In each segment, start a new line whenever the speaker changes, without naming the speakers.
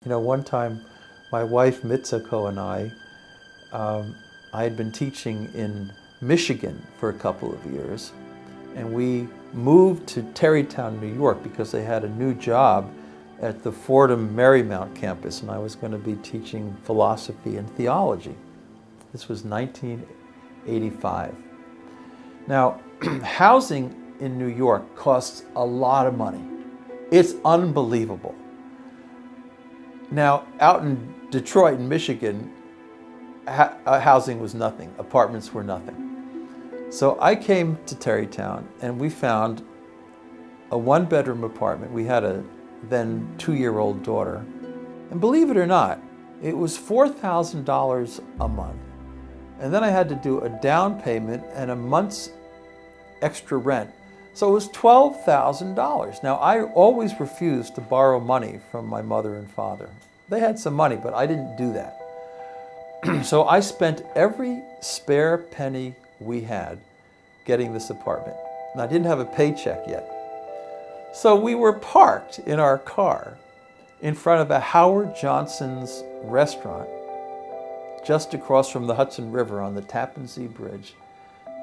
One time my wife Mitsuko and I had been teaching in Michigan for a couple of years, and we moved to Tarrytown, New York, because they had a new job at the Fordham Marymount campus, and I was going to be teaching philosophy and theology. This was 1985. Now, housing in New York costs a lot of money. It's unbelievable. Now, out in Detroit and Michigan, housing was nothing. Apartments were nothing. So I came to Tarrytown and we found a one-bedroom apartment. We had a then 2-year-old daughter. And believe it or not, it was $4,000 a month. And then I had to do a down payment and a month's extra rent. So it was $12,000. Now, I always refused to borrow money from my mother and father. They had some money, but I didn't do that. So I spent every spare penny we had getting this apartment. And I didn't have a paycheck yet. So we were parked in our car in front of a Howard Johnson's restaurant just across from the Hudson River on the Tappan Zee Bridge.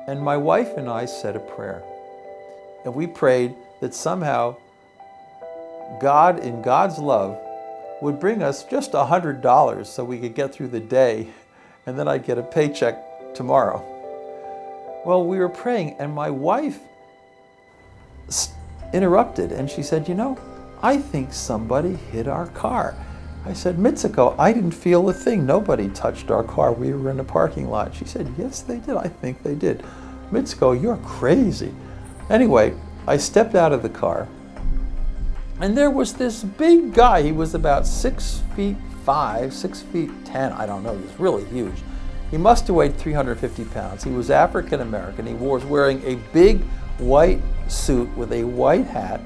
And my wife and I said a prayer. And we prayed that somehow God, in God's love, would bring us just $100 so we could get through the day, and then I'd get a paycheck tomorrow. Well, we were praying, and my wife interrupted, and she said, I think somebody hit our car. I said, Mitsuko, I didn't feel a thing. Nobody touched our car. We were in a parking lot. She said, yes, they did. I think they did. Mitsuko, you're crazy. Anyway, I stepped out of the car, and there was this big guy. He was about 6'5", 6'10", I don't know. He was really huge. He must have weighed 350 pounds. He was African American. He was wearing a big white suit with a white hat.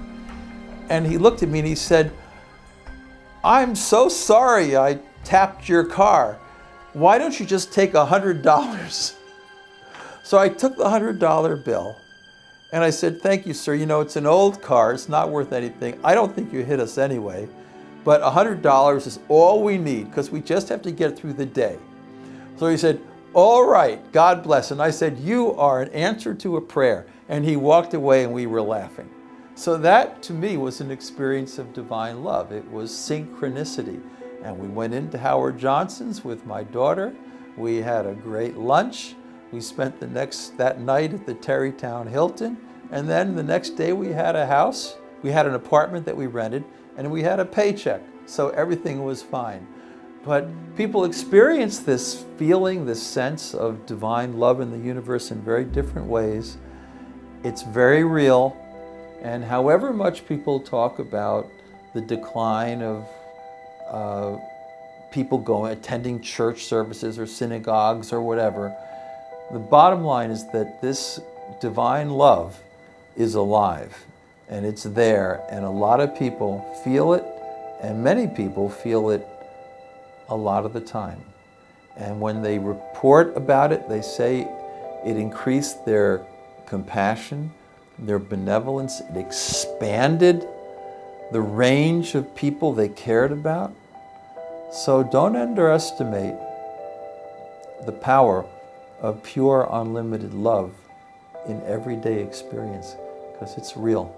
And he looked at me and he said, I'm so sorry I tapped your car. Why don't you just take $100? So I took the $100 bill and I said, thank you, sir. It's an old car. It's not worth anything. I don't think you hit us anyway, but $100 is all we need because we just have to get through the day. So he said, all right, God bless. And I said, you are an answer to a prayer. And he walked away and we were laughing. So that to me was an experience of divine love. It was synchronicity. And we went into Howard Johnson's with my daughter. We had a great lunch. We spent that night at the Tarrytown Hilton. And then the next day we had a house. We had an apartment that we rented and we had a paycheck. So everything was fine. But people experience this feeling, this sense of divine love in the universe in very different ways. It's very real. And however much people talk about the decline of people attending church services or synagogues or whatever, the bottom line is that this divine love is alive and it's there, and a lot of people feel it, and many people feel it a lot of the time. And when they report about it, they say it increased their compassion, their benevolence, it expanded the range of people they cared about. So don't underestimate the power of pure, unlimited love in everyday experience, because it's real.